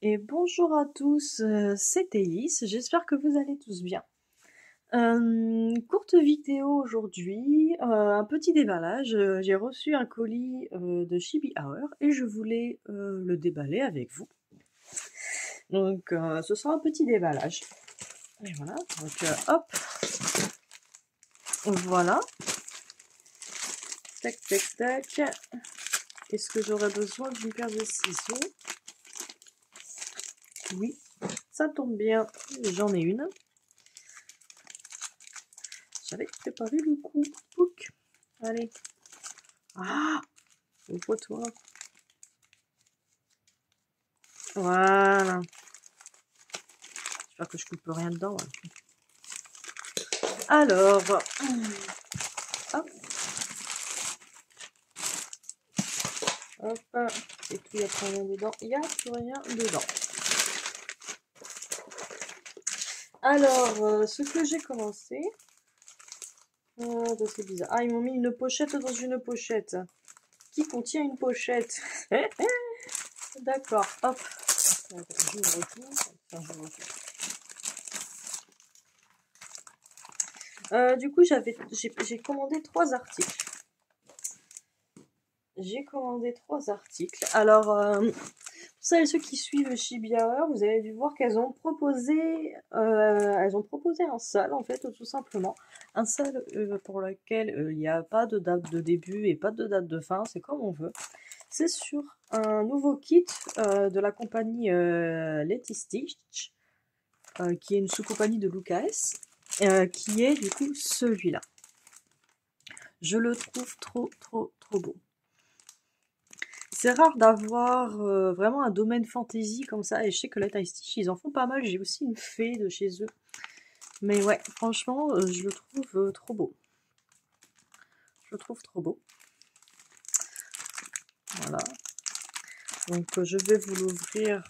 Et bonjour à tous, c'est Élise, j'espère que vous allez tous bien. Courte vidéo aujourd'hui, un petit déballage. J'ai reçu un colis de Chibi Hour et je voulais le déballer avec vous. Donc ce sera un petit déballage. Et voilà, donc hop, voilà. Tac, tac, tac. Est-ce que j'aurais besoin d'une paire de ciseaux? Oui, ça tombe bien, j'en ai une. J'avais préparé le coup. Pouc. Allez. Ah, ouvre-toi. Voilà. J'espère que je coupe rien dedans. Hein. Alors, hop. Hop. Et puis, il n'y a plus rien dedans. Il n'y a plus rien dedans. Alors, ce que j'ai commencé... c'est bizarre. Ah, ils m'ont mis une pochette dans une pochette. Qui contient une pochette. D'accord, hop. J'ouvre tout. Du coup, j'ai commandé 3 articles. Alors, pour celles et ceux qui suivent Chibi Hour, vous avez dû voir qu'elles ont proposé, un sale en fait, tout simplement. Un sale pour lequel il n'y a pas de date de début et pas de date de fin, c'est comme on veut. C'est sur un nouveau kit de la compagnie Letty Stitch, qui est une sous-compagnie de Lucas, qui est du coup celui-là. Je le trouve trop beau. C'est rare d'avoir vraiment un domaine fantasy comme ça, et je sais que Letty Stitch, ils en font pas mal. J'ai aussi une fée de chez eux. Mais ouais, franchement, je le trouve trop beau. Je le trouve trop beau. Voilà. Donc je vais vous l'ouvrir,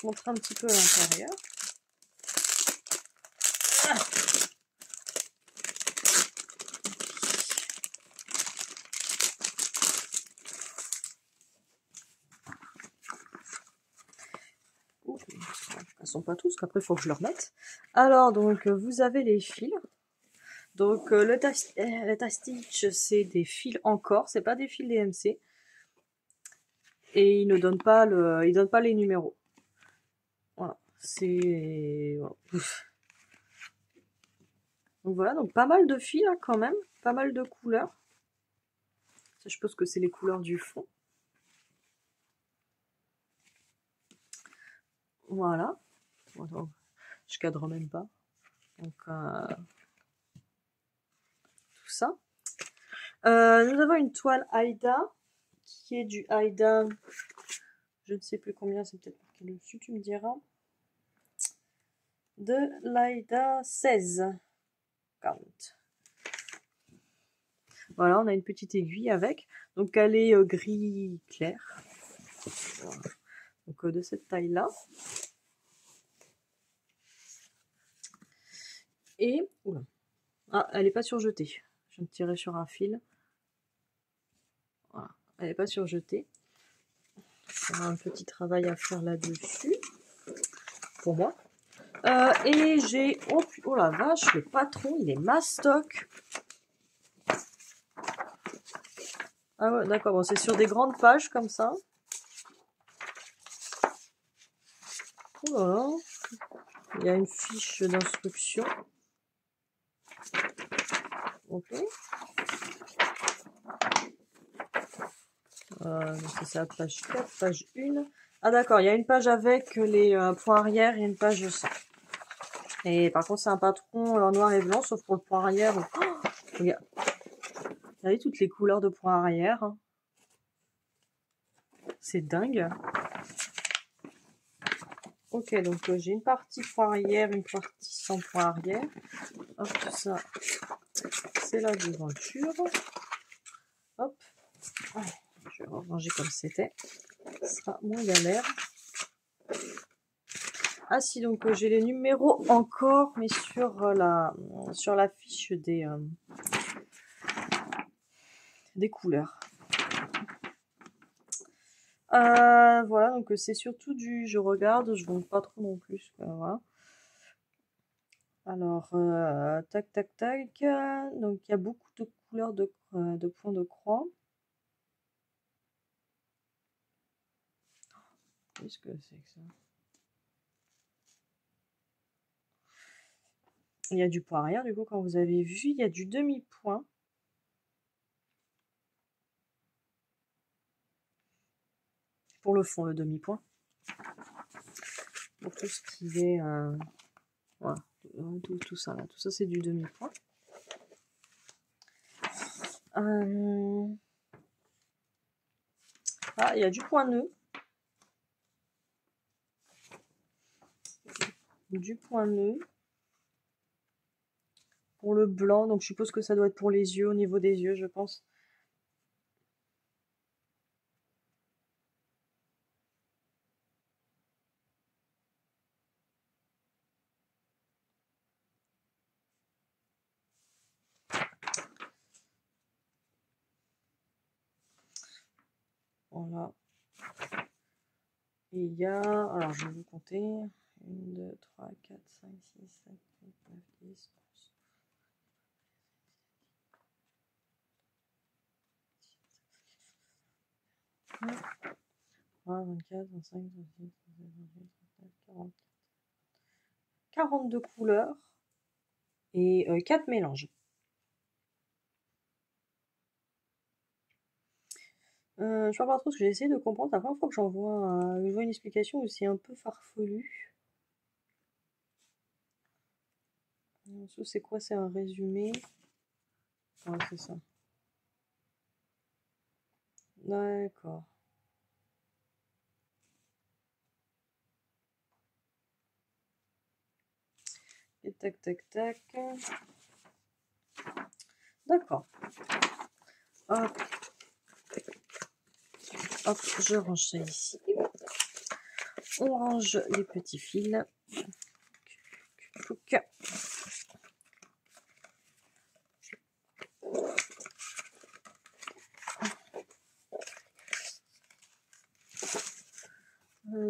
montrer un petit peu à l'intérieur. Elles sont pas tous, qu'après il faut que je le remette. Alors donc vous avez les fils. Donc le Stitch, c'est des fils encore, c'est pas des fils DMC. Et il ne donne pas les numéros. Voilà, c'est voilà. Donc voilà, donc pas mal de fils hein, quand même, pas mal de couleurs. Ça, je pense que c'est les couleurs du fond. Voilà. Donc, je cadre même pas. Donc tout ça. Nous avons une toile Aïda qui est du Aïda. Je ne sais plus combien, c'est peut-être marqué dessus, tu me diras. De l'Aïda 16. 40. Voilà, on a une petite aiguille avec. Donc elle est gris clair. Voilà. Donc de cette taille-là. Et... Oula. Ah, elle n'est pas surjetée. Je viens de tirer sur un fil. Voilà. Elle n'est pas surjetée. Il y a un petit travail à faire là-dessus. Pour moi. Et j'ai... Oh la vache, le patron, il est mastoc. Ah ouais, d'accord, bon, c'est sur des grandes pages comme ça. Voilà. Il y a une fiche d'instruction. Ok. C'est ça, page 4, page 1. Ah d'accord, il y a une page avec les points arrière et une page sans. Et par contre, c'est un patron en noir et blanc, sauf pour le point arrière. Oh, regarde. Vous avez toutes les couleurs de points arrière. Hein. C'est dingue. Ok, donc j'ai une partie point arrière, une partie sans point arrière. Hop, tout ça, c'est la devanture. Hop. Je vais ranger comme c'était. Ce sera moins galère. Ah si, donc j'ai les numéros encore, mais sur la fiche des couleurs. Voilà, donc c'est surtout je regarde, je monte pas trop non plus, quoi, voilà. Alors, tac, tac, tac. Donc, il y a beaucoup de couleurs de points de croix. Qu'est-ce que c'est que ça? Il y a du point arrière, du coup, quand vous avez vu, il y a du demi-point. Pour le fond, le demi-point. Pour tout ce qui est... voilà, tout ça, là. Tout ça, c'est du demi-point. Ah, il y a du point nœud. Du point nœud. Pour le blanc, donc je suppose que ça doit être pour les yeux, au niveau des yeux, je pense. Voilà. Et il y a, alors je vais vous compter, 1, 2, 3, 4, 5, 6, 7, 8, 9, 10, 11, 20, 24, 25, 26, 27, 28, 29, 40. 42 couleurs et 4 mélanges. Je sais pas trop ce que j'ai essayé de comprendre. La première fois que je vois une explication où c'est un peu farfelu. C'est quoi? C'est un résumé? Ouais, c'est ça. D'accord. Et tac, tac, tac. D'accord. Hop. Hop, je range ça ici. On range les petits fils.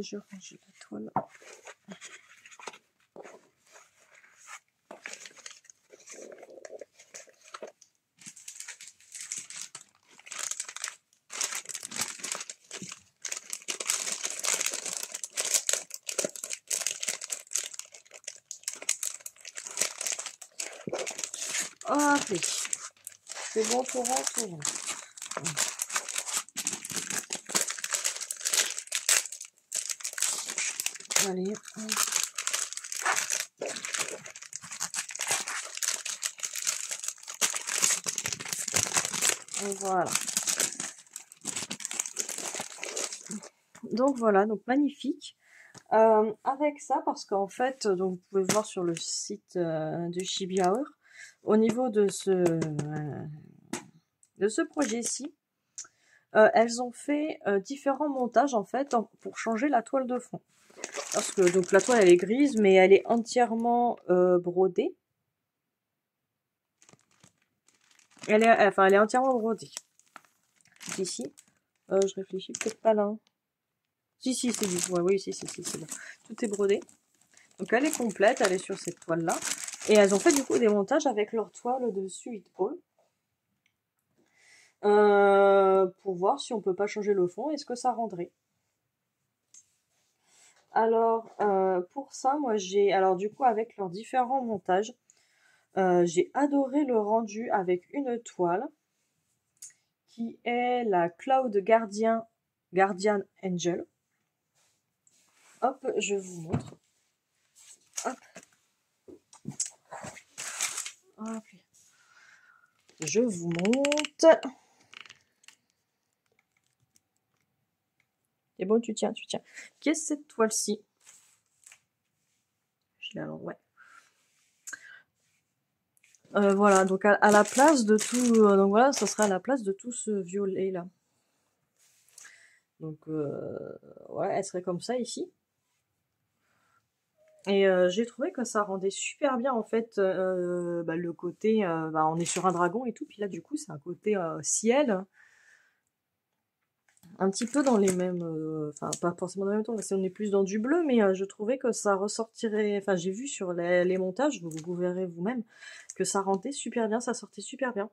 Je range la toile. Allez, c'est bon, tout rentre, tout rentre. Allez. Voilà. Donc voilà, donc magnifique. Avec ça, parce qu'en fait, donc vous pouvez voir sur le site de Shibiaur, au niveau de ce projet-ci, elles ont fait différents montages en fait pour changer la toile de fond. Parce que donc la toile elle est grise, mais elle est entièrement brodée. Elle est entièrement brodée. Ici, je réfléchis peut-être pas là. Hein. Si, c'est du bois, oui, si, c'est bon. Tout est brodé. Donc elle est complète, elle est sur cette toile-là. Et elles ont fait du coup des montages avec leur toile de Sweet Paul. Pour voir si on peut pas changer le fond et ce que ça rendrait. Alors, pour ça, moi j'ai... Alors du coup, avec leurs différents montages, j'ai adoré le rendu avec une toile qui est la Cloud Guardian Angel. Hop, je vous montre. Hop. Hop. Je vous montre. Et bon, tu tiens. Qu'est-ce que cette toile-ci? Je l'ai alors, ouais. Voilà, donc à la place de tout, donc voilà, ça sera à la place de tout ce violet là. Donc ouais, elle serait comme ça ici. Et j'ai trouvé que ça rendait super bien en fait le côté, on est sur un dragon et tout, puis là du coup c'est un côté ciel. un petit peu dans les mêmes, enfin pas forcément dans le même temps, parce qu'on est plus dans du bleu, mais je trouvais que ça ressortirait, enfin j'ai vu sur les montages, vous verrez vous-même, que ça rendait super bien, ça sortait super bien.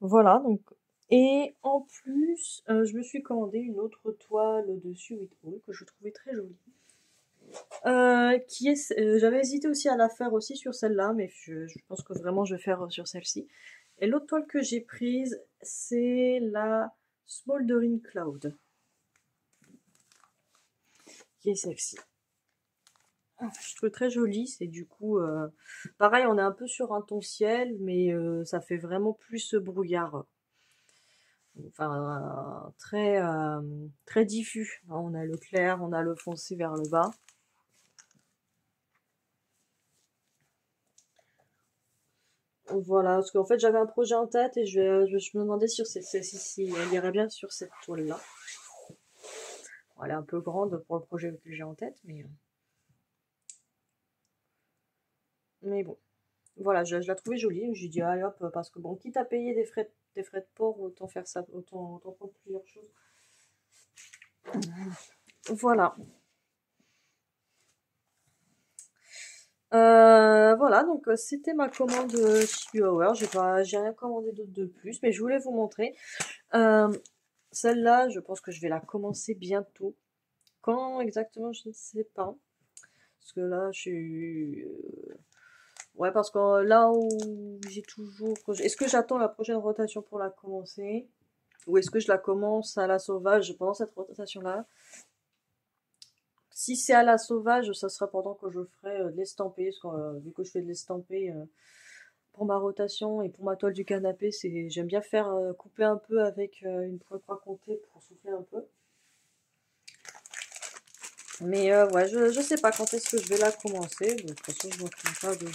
Voilà, donc, et en plus, je me suis commandé une autre toile de Sweet Hall que je trouvais très jolie. J'avais hésité aussi à la faire aussi sur celle-là, mais je pense que vraiment je vais faire sur celle-ci. Et l'autre toile que j'ai prise, c'est la Smoldering Cloud, qui est celle-ci. Je trouve très jolie, c'est du coup, pareil, on est un peu sur un ton ciel, mais ça fait vraiment plus brouillard. Enfin, très diffus. On a le clair, on a le foncé vers le bas. Voilà, parce qu'en fait j'avais un projet en tête et je me demandais si elle irait bien sur cette toile-là. Bon, elle est un peu grande pour le projet que j'ai en tête, mais bon. Voilà, je la trouvais jolie. J'ai dit, allez hop, parce que bon, quitte à payer des frais de port, autant faire ça, autant prendre plusieurs choses. Voilà. Voilà, donc c'était ma commande Chihuahua. J'ai rien commandé d'autre de plus, mais je voulais vous montrer. Euh, Celle-là, je pense que je vais la commencer bientôt. Quand exactement, je ne sais pas. Parce que là, je suis... Ouais, parce que là où j'ai toujours... Est-ce que j'attends la prochaine rotation pour la commencer? Ou est-ce que je la commence à la sauvage pendant cette rotation-là? Si c'est à la sauvage, ça sera pendant que je ferai de l'estampé. Parce que, vu que je fais de l'estampé pour ma rotation et pour ma toile du canapé, j'aime bien faire couper un peu avec une poêle croix comptée pour souffler un peu. Mais ouais, je sais pas quand est-ce que je vais la commencer. De toute façon, je ne manquerai pas de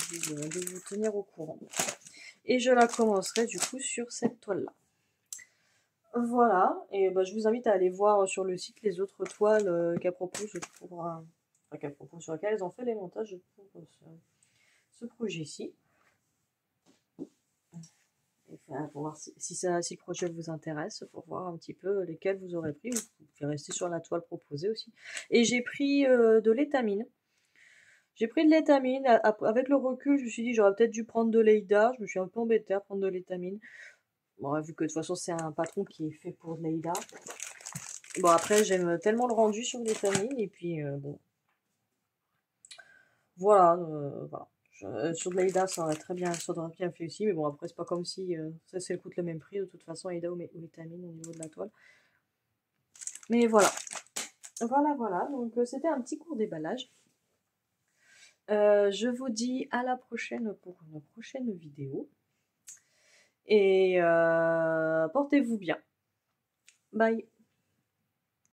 vous tenir au courant. Et je la commencerai du coup sur cette toile-là. Voilà, et bah, je vous invite à aller voir sur le site les autres toiles qu'elle propose sur lesquelles elles ont fait les montages pour ce projet-ci. Pour voir si le projet vous intéresse, pour voir un petit peu lesquels vous aurez pris. Vous pouvez rester sur la toile proposée aussi. Et j'ai pris de l'étamine. J'ai pris de l'étamine. Avec le recul, je me suis dit j'aurais peut-être dû prendre de l'Eida. Je me suis un peu embêtée à prendre de l'étamine. Bon, vu que de toute façon c'est un patron qui est fait pour de l'Eida. Bon, après, j'aime tellement le rendu sur l'étamine, et puis bon, voilà, sur de l'Aïda, ça aurait bien fait aussi, mais bon, après, c'est pas comme si ça coûte le même prix, de toute façon, Aïda ou l'étamine au niveau de la toile. Mais voilà, voilà, donc c'était un petit cours déballage. Je vous dis à la prochaine pour une prochaine vidéo, et portez-vous bien. Bye.